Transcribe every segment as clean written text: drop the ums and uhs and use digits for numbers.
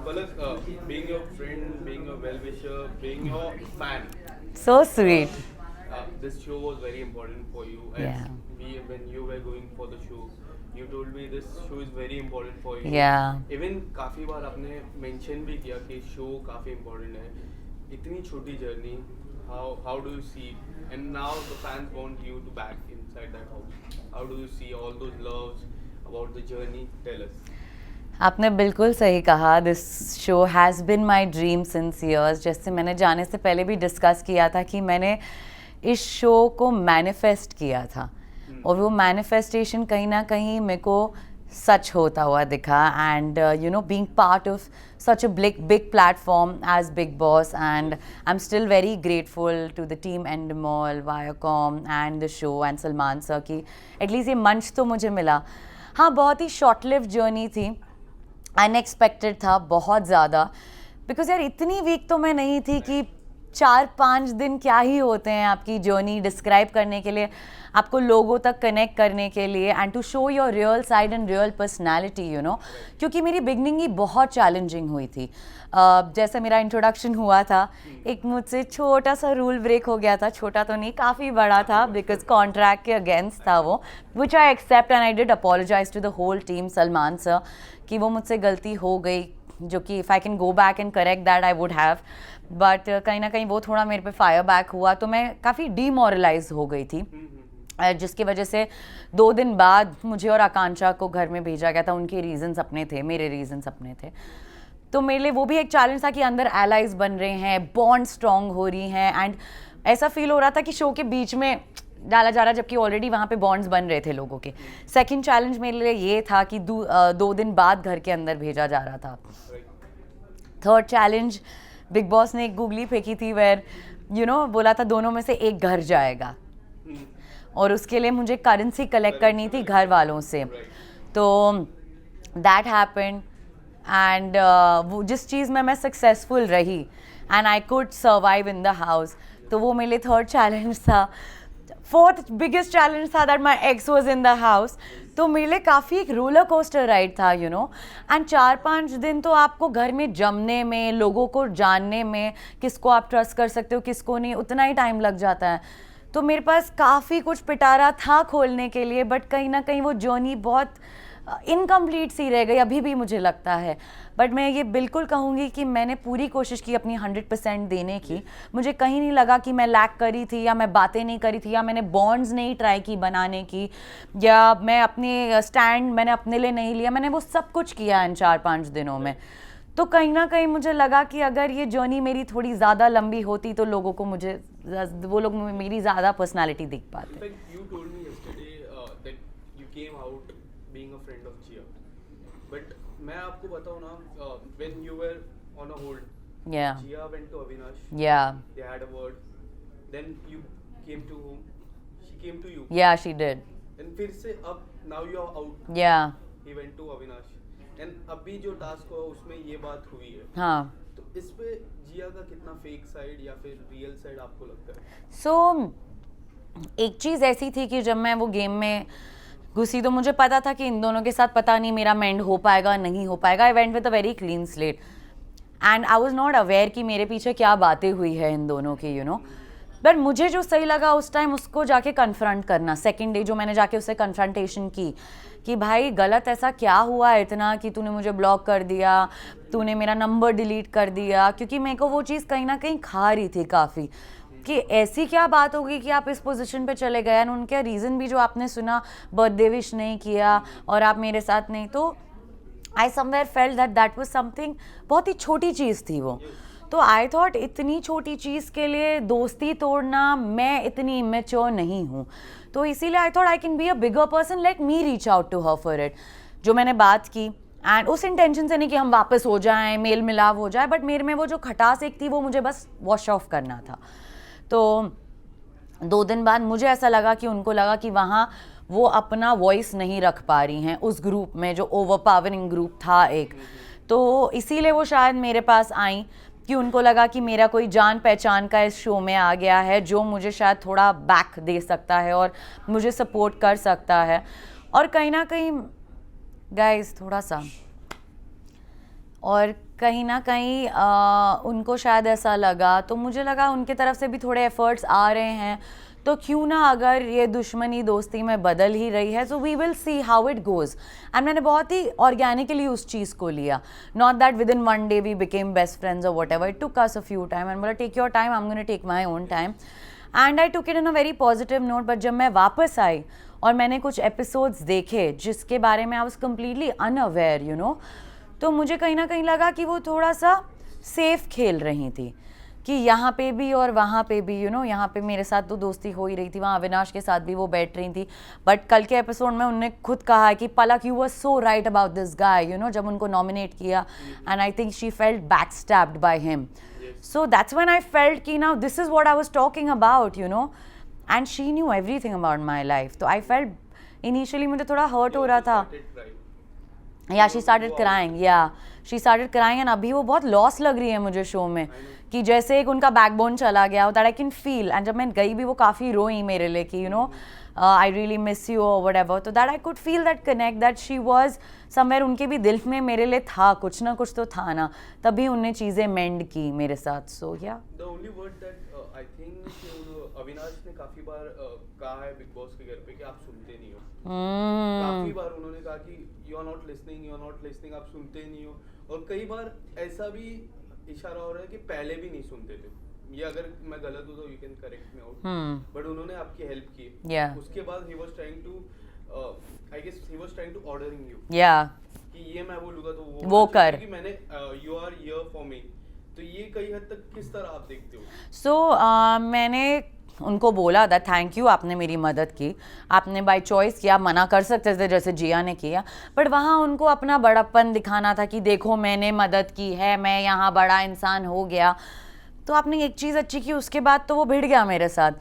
Palak, being your friend, being your well-wisher, being your fan, So sweet. this show was very important for you. As Yeah. when you were going for the show, you told me this show is very important for you. Yeah. Even काफी बार आपने mention भी किया कि show काफी important है. इतनी छोटी journey, how do you see? And now the fans want you to back inside that house. How do you see all those loves about the journey? Tell us. आपने बिल्कुल सही कहा. This show has been my dream since years. जैसे मैंने जाने से पहले भी डिस्कस किया था कि मैंने इस शो को मैनिफेस्ट किया था और वो मैनिफेस्टेशन कहीं ना कहीं मेरे को सच होता हुआ दिखा. And you know being part of such a big platform as Big Boss, and I'm still very grateful to the team Endemol, Viacom and the show and Salman sir कि at least ये मंच तो मुझे मिला. हाँ, बहुत ही short live journey थी, unexpected था बहुत ज़्यादा. बिकॉज यार इतनी वीक तो मैं नहीं थी कि 4-5 दिन क्या ही होते हैं आपकी जर्नी डिस्क्राइब करने के लिए, आपको लोगों तक कनेक्ट करने के लिए and to show your real side and real personality you know. क्योंकि मेरी बिगनिंग ही बहुत चैलेंजिंग हुई थी. जैसे मेरा इंट्रोडक्शन हुआ था, एक मुझसे छोटा सा रूल ब्रेक हो गया था. छोटा तो नहीं, काफ़ी बड़ा था बिकॉज कॉन्ट्रैक्ट के अगेंस्ट था वो, which I accept and I did apologize to the whole team Salman sir कि वो मुझसे गलती हो गई, जो कि if I can go back and correct that I would have. But कहीं ना कहीं वो थोड़ा मेरे पे फायर बैक हुआ तो मैं काफ़ी डीमोरलाइज हो गई थी, जिसकी वजह से 2 दिन बाद मुझे और आकांक्षा को घर में भेजा गया था. उनके रीजंस अपने थे, मेरे रीजंस अपने थे. तो मेरे लिए वो भी एक चैलेंज था कि अंदर एलाइज बन रहे हैं, बॉन्ड स्ट्रॉन्ग हो रही हैं एंड ऐसा फील हो रहा था कि शो के बीच में डाला जा रहा है जबकि ऑलरेडी वहाँ पे बॉन्ड्स बन रहे थे लोगों के. सेकंड चैलेंज मेरे लिए ये था कि 2 दिन बाद घर के अंदर भेजा जा रहा था. थर्ड चैलेंज, बिग बॉस ने एक गूगली फेंकी थी वेयर यू नो बोला था दोनों में से एक घर जाएगा और उसके लिए मुझे करेंसी कलेक्ट करनी थी घर वालों से. तो दैट हैपेंड एंड वो जिस चीज़ में मैं सक्सेसफुल रही and I could survive in the house, तो वो मेरे लिए थर्ड चैलेंज था. फोर्थ बिगेस्ट चैलेंज था that my x was in the house. तो मेरे लिए काफ़ी एक रोलर कोस्टर राइड था यू नो. एंड 4-5 दिन तो आपको घर में जमने में, लोगों को जानने में, किसको आप ट्रस्ट कर सकते हो किसको नहीं, उतना ही टाइम लग जाता है. तो मेरे पास काफ़ी कुछ पिटारा था खोलने के लिए, बट कहीं ना कहीं वो जर्नी बहुत इनकम्प्लीट सी रह गई अभी भी मुझे लगता है. बट मैं ये बिल्कुल कहूँगी कि मैंने पूरी कोशिश की अपनी 100% देने की. मुझे कहीं नहीं लगा कि मैं लैक करी थी या मैं बातें नहीं करी थी या मैंने बॉन्ड्स नहीं ट्राई की बनाने की या मैं अपने स्टैंड मैंने अपने लिए नहीं लिया. मैंने वो सब कुछ किया इन 4-5 दिनों में. तो कहीं ना कहीं मुझे लगा कि अगर ये जर्नी मेरी थोड़ी ज़्यादा लंबी होती तो लोगों को मुझे वो लोग मेरी ज़्यादा पर्सनालिटी दिख पाते. In fact, you told me yesterday that you came out being a friend of Jia. But मैं आपको बताऊँ ना, when you were on a hold, Yeah. Jia went to Avinash. Yeah. They had a word. Then you came to whom? She came to you. Yeah, she did. And फिर से अब now you are out. Yeah. He went to Avinash. And अभी जो task हुआ उसमें ये बात हुई है. हाँ. तो इस पे जिया का कितना फेक साइड या फिर रियल साइड आपको लगता है? सो एक चीज़ ऐसी थी कि जब मैं वो गेम में घुसी तो मुझे पता था कि इन दोनों के साथ पता नहीं मेरा मेंड हो पाएगा नहीं हो पाएगा. I went with a very clean slate and I was not aware कि मेरे पीछे क्या बातें हुई है इन दोनों की यू नो. बट मुझे जो सही लगा उस टाइम उसको जाके कन्फ्रंट करना. सेकेंड डे जो मैंने जाके उससे कन्फ्रंटेशन की कि भाई गलत ऐसा क्या हुआ इतना कि तूने मुझे ब्लॉक कर दिया, तूने मेरा नंबर डिलीट कर दिया. क्योंकि मेरे को वो चीज़ कहीं ना कहीं खा रही थी काफ़ी कि ऐसी क्या बात होगी कि आप इस पोजीशन पे चले गए. एंड उनका रीज़न भी जो आपने सुना, बर्थडे विश नहीं किया और आप मेरे साथ नहीं. तो I somewhere felt that was something, बहुत ही छोटी चीज़ थी वो. तो आई थॉट इतनी छोटी चीज़ के लिए दोस्ती तोड़ना, मैं इतनी इमेच्योर नहीं हूँ. तो इसीलिए I thought I can be a bigger person, let me reach out to her for it. जो मैंने बात की एंड उस इंटेंशन से नहीं कि हम वापस हो जाएं, मेल मिलाप हो जाए, बट मेरे में वो जो खटास एक थी वो मुझे बस वॉश ऑफ करना था. तो 2 दिन बाद मुझे ऐसा लगा कि उनको लगा कि वहाँ वो अपना वॉइस नहीं रख पा रही हैं उस ग्रुप में जो ओवरपावरिंग ग्रुप था एक. तो इसीलिए वो शायद मेरे पास आई कि उनको लगा कि मेरा कोई जान पहचान का इस शो में आ गया है जो मुझे शायद थोड़ा बैक दे सकता है और मुझे सपोर्ट कर सकता है. और कहीं ना कहीं गाइस थोड़ा सा और कहीं ना कहीं उनको शायद ऐसा लगा, तो मुझे लगा उनके तरफ से भी थोड़े एफर्ट्स आ रहे हैं, तो क्यों ना अगर ये दुश्मनी दोस्ती में बदल ही रही है, so we will see how it goes. And मैंने बहुत ही ऑर्गेनिकली उस चीज़ को लिया, not that within one day we became best friends और whatever, it took us a few time and बोला take your time, I am gonna take my own time, and I took it in a very positive note. But जब मैं वापस आई और मैंने कुछ episodes देखे जिसके बारे में I was completely unaware, you know, तो मुझे कहीं ना कहीं लगा कि वो थोड़ा सा सेफ खेल रही थी, कि यहाँ पे भी और वहाँ पे भी, यू नो, यहाँ पे मेरे साथ तो दोस्ती हो ही रही थी, वहाँ अविनाश के साथ भी वो बैठ रही थी। बट कल के एपिसोड में उन्होंने खुद कहा कि Palak you were so right about this guy, you know, जब उनको नॉमिनेट किया, and I think she felt back stabbed by him, so that's when I felt कि now this is what I was talking about, you know, and she knew everything about my life. तो I felt initially मुझे थोड़ा hurt हो रहा था, या she started crying, या she started crying, and अभी वो बहुत लॉस लग रही है मुझे शो में, कि जैसे एक उनका बैकबोन चला गया, that I can feel. And जब मैं गई भी वो काफ़ी रोई मेरे लिए कि you know I really miss you और वट एवर, तो that I could feel that connect, that she was somewhere, उनके भी दिल में मेरे लिए था कुछ ना कुछ तो था ना, तभी उनने चीज़ें मेंड की मेरे साथ। सो या the only word that I think Avinash ने काफी बार कहा है बिग बॉस के घर पे कि आप सुनते नहीं हो। काफी बार उन्होंने कहा कि यू आर नॉट लिसनिंग, आप सुनते नहीं हो। और कई बार ऐसा भी इशारा हो रहा है कि पहले भी नहीं सुनते थे, ये अगर मैं गलत हूँ तो you can correct me out, but उन्होंने आपकी हेल्प की। उसके बाद he was trying to I guess he was trying to ordering you, कि ये मैं बोलूंगा तो वो कर, कि मैंने you are here for me. तो ये कई हद तक किस तरह आप देखते हो? सो मैंने उनको बोला था थैंक यू, आपने मेरी मदद की, आपने बाय चॉइस किया, मना कर सकते थे जैसे जिया ने किया, बट वहाँ उनको अपना बड़प्पन दिखाना था कि देखो मैंने मदद की है, मैं यहाँ बड़ा इंसान हो गया। तो आपने एक चीज़ अच्छी की, उसके बाद तो वो भिड़ गया मेरे साथ,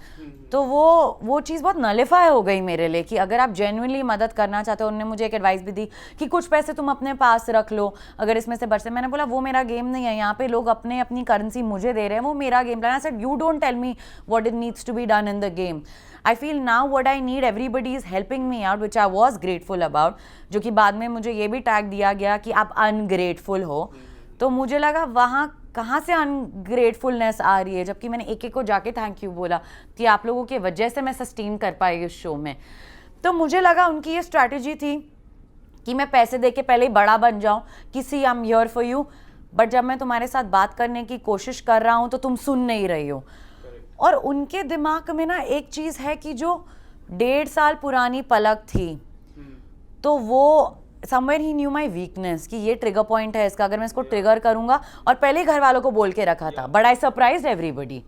तो वो चीज़ बहुत नलिफाई हो गई मेरे लिए, कि अगर आप जेन्युइनली मदद करना चाहते हो। उन्होंने मुझे एक एडवाइस भी दी कि कुछ पैसे तुम अपने पास रख लो अगर इसमें से बचते। मैंने बोला वो मेरा गेम नहीं है, यहाँ पे लोग अपनी करेंसी मुझे दे रहे हैं, वो मेरा game plan. I said you don't tell me what it needs to be done in the game. I feel now what I need, everybody is helping me out, which I was grateful about, जो कि बाद में मुझे ये भी tag दिया गया कि आप अनग्रेटफुल हो। तो मुझे लगा वहाँ कहाँ से अनग्रेटफुलनेस आ रही है, जबकि मैंने एक को जाके थैंक यू बोला कि आप लोगों की वजह से मैं सस्टेन कर पाई इस शो में। तो मुझे लगा उनकी ये स्ट्रैटेजी थी कि मैं पैसे दे के पहले ही बड़ा बन जाऊं कि see I am here for you, but जब मैं तुम्हारे साथ बात करने की कोशिश कर रहा हूं तो तुम सुन नहीं रही हो। और उनके दिमाग में ना एक चीज़ है कि जो 1.5 साल पुरानी पलक थी, तो वो somewhere he knew my weakness कि ये ट्रिगर पॉइंट है इसका, अगर मैं इसको ट्रिगर करूंगा, और पहले ही घर वालों को बोल के रखा था, but I surprised everybody.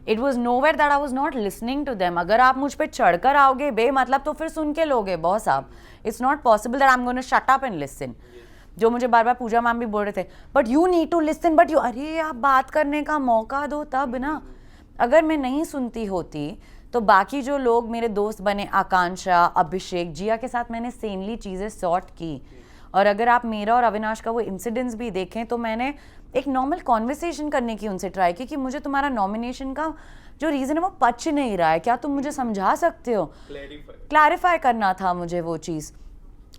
It was nowhere that I was not listening to them. अगर आप मुझ पर चढ़कर आओगे बेमतलब तो फिर सुन के लोगे बॉस आप, it's not possible that I am gonna shut up and listen, जो मुझे बार बार पूजा मैम भी बोल रहे थे, but you need to listen, but you, अरे आप बात करने का मौका दो तब ना। अगर मैं नहीं सुनती होती तो बाकी जो लोग मेरे दोस्त बने, आकांक्षा, अभिषेक, जिया के साथ मैंने सेनली चीज़ें सॉर्ट की। और अगर आप मेरा और अविनाश का वो इंसिडेंट्स भी देखें तो मैंने एक नॉर्मल कॉन्वर्सेशन करने की उनसे ट्राई की कि मुझे तुम्हारा नॉमिनेशन का जो रीज़न है वो पच नहीं रहा है, क्या तुम मुझे समझा सकते हो, क्लैरिफाई करना था मुझे वो चीज़।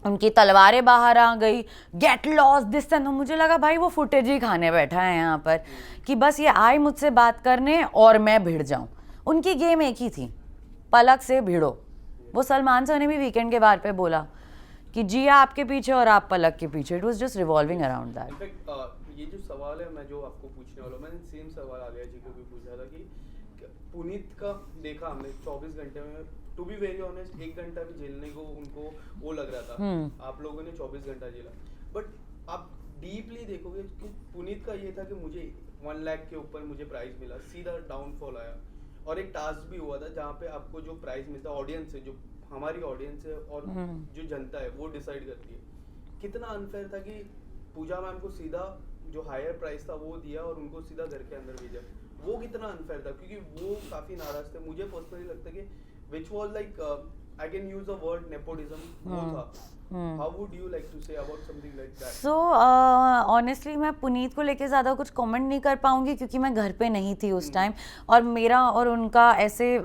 उनकी तलवारें बाहर आ गई, गेट लॉस दिस एंड, मुझे लगा भाई वो फुटेज ही खाने बैठा है यहाँ पर, कि बस ये आए मुझसे बात करने और मैं भिड़ जाऊँ। उनकी गेम एक ही थी, पलक से भिड़ो। वो सलमान सर ने भी वीकेंड के बार पे बोला कि जिया आपके पीछे और आप पलक के पीछे, it was just revolving around that. In fact ये जो सवाल है मैं जो आपको पूछने वाला हूँ, मैंने सेम सवाल आलिया जी को भी पूछा था कि पुनीत का देखा हमने 24 घंटे में, टू बी वेरी ऑनेस्ट 1 घंटा भी झेलने को उनको वो लग रहा था, आप लोगों ने 24 घंटा झेला। बट आप डीपली देखोगे कि पुनीत का ये था कि मुझे 1 लाख के ऊपर मुझे प्राइज मिला, सीधा डाउनफॉल आया। और एक टास्क भी हुआ था जहाँ पे आपको जो प्राइज मिलता है, ऑडियंस है, जो हमारी ऑडियंस है और जो जनता है वो डिसाइड करती है। कितना अनफेयर था कि पूजा मैम को सीधा जो हायर प्राइस था वो दिया और उनको सीधा घर के अंदर भेजा। वो कितना अनफेयर था, क्योंकि वो काफी नाराज थे। मुझे पर्सनली लगता है कि which was like I can use the word nepotism, वो था How would you like to say about something like that? So honestly मैं पुनीत को लेके ज़्यादा कुछ कमेंट नहीं कर पाऊँगी क्योंकि मैं घर पे नहीं थी उस टाइम, और मेरा और उनका ऐसे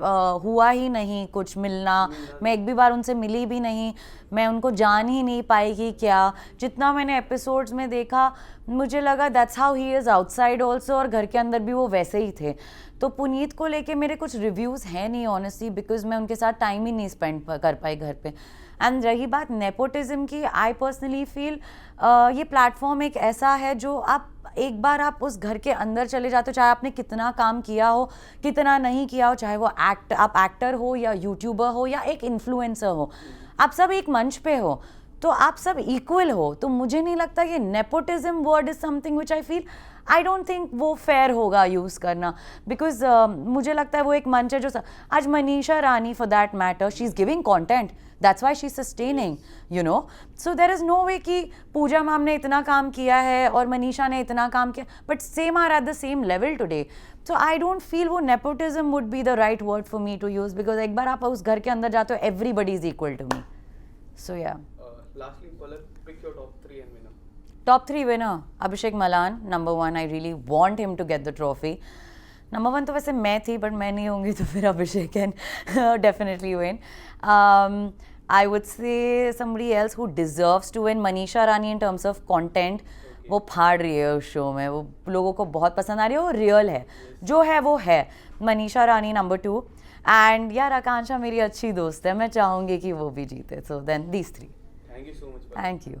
हुआ ही नहीं कुछ मिलना। मैं एक भी बार उनसे मिली भी नहीं, मैं उनको जान ही नहीं पाई कि क्या। जितना मैंने एपिसोड्स में देखा मुझे लगा that's how he is outside also, और घर के अंदर भी वो वैसे ही थे। तो पुनीत को लेके मेरे कुछ रिव्यूज़ हैं नहीं ऑनेस्टली, बिकॉज मैं उनके साथ टाइम ही नहीं स्पेंड कर पाई घर पे। एंड रही बात नेपोटिज्म की, आई पर्सनली फील ये प्लेटफॉर्म एक ऐसा है जो आप एक बार आप उस घर के अंदर चले जाते हो, चाहे आपने कितना काम किया हो कितना नहीं किया हो, चाहे वो आप एक्टर हो या यूट्यूबर हो या एक इन्फ्लुएंसर हो, आप सब एक मंच पे हो तो आप सब इक्वल हो। तो मुझे नहीं लगता कि nepotism word is something which I feel I don't think वो फेयर होगा यूज़ करना, बिकॉज मुझे लगता है वो एक मंच है जो आज Manisha Rani for that matter she is giving content, that's why she is sustaining, you know. So there is no way कि पूजा मैम ने इतना काम किया है और मनीषा ने इतना काम किया, but same are at the same level today. So I don't feel वो nepotism would be the right word for me to use, because एक बार आप उस घर के अंदर जाते हो everybody is equal to me. So या Lastly, Palak, pick your top 3 and winner. Top 3 winner, Abhishek Malan, number 1. I really want him to get the trophy. Number 1 तो वैसे मैं थी, but मैं नहीं होंगी तो फिर अभिषेक can definitely win. I would say somebody else who deserves to win, Manisha Rani, in terms of content. वो फाड़ रही है उस शो में, वो लोगों को बहुत पसंद आ रही है, वो रियल है, जो है वो है। मनीषा रानी नंबर 2, एंड यार आकांक्षा मेरी अच्छी दोस्त है, मैं चाहूँगी कि वो भी जीते। So then these 3। Thank you so much. Thank you.